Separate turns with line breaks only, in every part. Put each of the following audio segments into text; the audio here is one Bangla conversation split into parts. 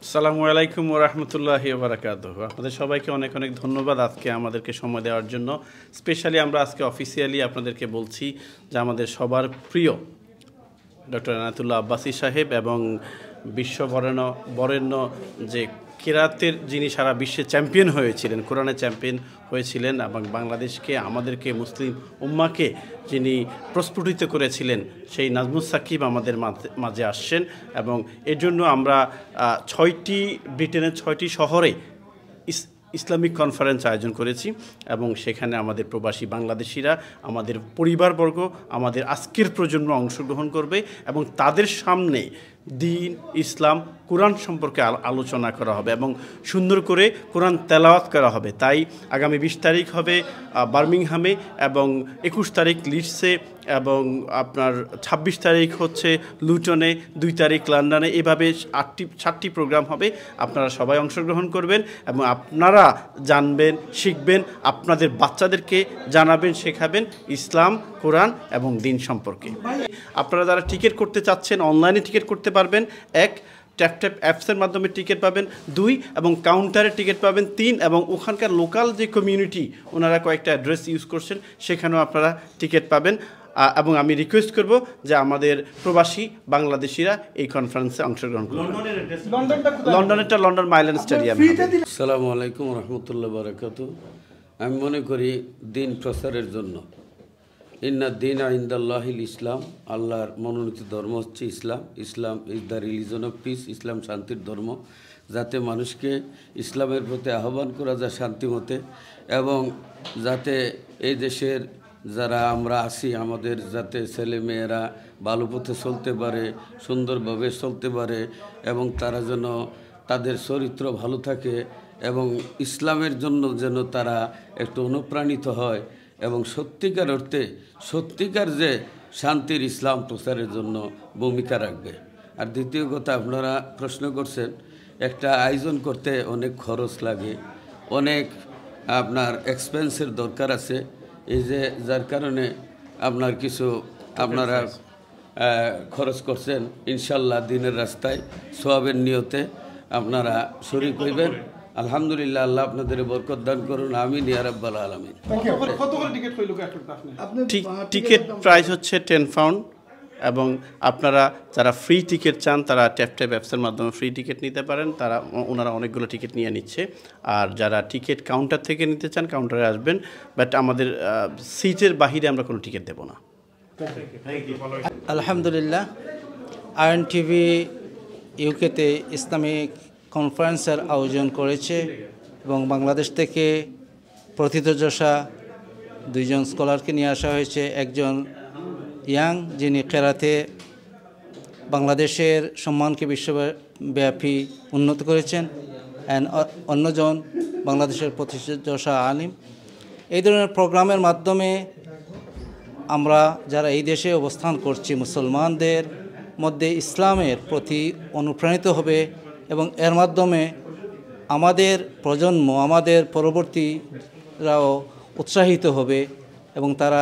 আসসালামু আলাইকুম ওয়া রাহমাতুল্লাহি ওয়া বারাকাতুহু। আপনাদের সবাইকে অনেক অনেক ধন্যবাদ আজকে আমাদেরকে সময় দেওয়ার জন্য। স্পেশালি আমরা আজকে অফিসিয়ালি আপনাদেরকে বলছি যে আমাদের সবার প্রিয় ডক্টর এনায়েতুল্লাহ আব্বাসী সাহেব এবং বরেণ্য যে কেরাতের যিনি সারা বিশ্বে চ্যাম্পিয়ন হয়েছিলেন, কোরআনে চ্যাম্পিয়ন হয়েছিলেন এবং বাংলাদেশকে আমাদেরকে মুসলিম উম্মাকে যিনি প্রস্ফুটিত করেছিলেন সেই নাজমুস সাকিব আমাদের মাঝে আসছেন এবং এর জন্য আমরা ব্রিটেনের ৬টি শহরে ইসলামিক কনফারেন্স আয়োজন করেছি এবং সেখানে আমাদের প্রবাসী বাংলাদেশিরা, আমাদের পরিবারবর্গ, আমাদের আজকের প্রজন্ম অংশগ্রহণ করবে এবং তাদের সামনে দ্বীন, ইসলাম, কোরআন সম্পর্কে আলোচনা করা হবে এবং সুন্দর করে কোরআন তেলাওয়াত করা হবে। তাই আগামী ২০ তারিখ হবে বার্মিংহামে এবং ২১ তারিখ লিডসে এবং আপনার ২৬ তারিখ হচ্ছে লুটনে, ২ তারিখ লন্ডনে। এভাবে 7টি প্রোগ্রাম হবে। আপনারা সবাই অংশগ্রহণ করবেন এবং আপনারা জানবেন, শিখবেন, আপনাদের বাচ্চাদেরকে জানাবেন, শেখাবেন ইসলাম, কোরআন এবং দ্বীন সম্পর্কে। আপনারা যারা টিকিট করতে চাচ্ছেন অনলাইনে টিকিট করতে পারবেন। ১, ট্যাপ অ্যাপসের মাধ্যমে টিকিট পাবেন। ২, এবং কাউন্টারে টিকিট পাবেন। ৩, এবং ওখানকার লোকাল যে কমিউনিটি ওনারা কয়েকটা অ্যাড্রেস ইউজ করছেন সেখানেও আপনারা টিকিট পাবেন। এবং আমি রিকোয়েস্ট করব যে আমাদের প্রবাসী বাংলাদেশিরা এই কনফারেন্সে অংশগ্রহণ করবেন। লন্ডনেরটা লন্ডন মাইল্যান্ড স্টেডিয়াম।
আসসালামু আলাইকুম ওয়া রাহমাতুল্লাহি ওয়া বারাকাতুহু। আমি মনে করি দিন প্রচারের জন্য ইন্না দীনা ইনদাল্লাহিল ইসলাম, আল্লাহর মনোনীত ধর্ম হচ্ছে Islam. Islam is the religion of peace. Islam শান্তির ধর্ম, যাতে মানুষকে ইসলামের প্রতি আহ্বান করা যায় শান্তি মতে এবং যাতে এই দেশের যারা আমরা আছি আমাদের যাতে ছেলে মেয়েরা ভালো পথে চলতে পারে, সুন্দরভাবে চলতে পারে এবং তারা যেন তাদের চরিত্র ভালো থাকে এবং ইসলামের জন্য যেন তারা একটু অনুপ্রাণিত হয় এবং সত্যিকার অর্থে সত্যিকার যে শান্তির ইসলাম প্রচারের জন্য ভূমিকা রাখবে। আর দ্বিতীয় কথা, আপনারা প্রশ্ন করছেন, একটা আয়োজন করতে অনেক খরচ লাগে, অনেক আপনার এক্সপেন্সের দরকার আছে। এই যে যার কারণে আপনার কিছু আপনারা খরচ করছেন, ইনশাল্লাহ দিনের রাস্তায় সওয়াবের নিয়তে আপনারা শরীক হইবেন। আলহামদুলিল্লাহ, আল্লাহ আপনাদের বরকত দান করুন, আমিন ইয়া রাব্বাল আলামিন।
টিকিট প্রাইস হচ্ছে 10 পাউন্ড এবং আপনারা যারা ফ্রি টিকিট চান তারা ট্যাপ অ্যাপসের মাধ্যমে ফ্রি টিকিট নিতে পারেন। ওনারা অনেকগুলো টিকিট নিয়ে নিচ্ছে। আর যারা টিকিট কাউন্টার থেকে নিতে চান কাউন্টারে আসবেন, বাট আমাদের সিটের বাহিরে আমরা কোনো টিকিট দেব না।
আলহামদুলিল্লাহ, আয়ন টিভি ইউকেতে ইসলামিক কনফারেন্সের আয়োজন করেছে এবং বাংলাদেশ থেকে প্রথিতযশা 2 জন স্কলারকে নিয়ে আসা হয়েছে। একজন ইয়াং, যিনি কেরাতে বাংলাদেশের সম্মানকে বিশ্বব্যাপী উন্নত করেছেন, অ্যান্ড অন্যজন বাংলাদেশের প্রথিতযশা আলিম। এই ধরনের প্রোগ্রামের মাধ্যমে আমরা যারা এই দেশে অবস্থান করছি মুসলমানদের মধ্যে ইসলামের প্রতি অনুপ্রাণিত হবে এবং এর মাধ্যমে আমাদের প্রজন্ম, আমাদের পরবর্তীরাও উৎসাহিত হবে এবং তারা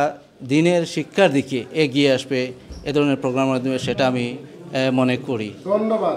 দ্বীনের শিক্ষার দিকে এগিয়ে আসবে এ ধরনের প্রোগ্রামের মাধ্যমে, সেটা আমি মনে করি।
ধন্যবাদ।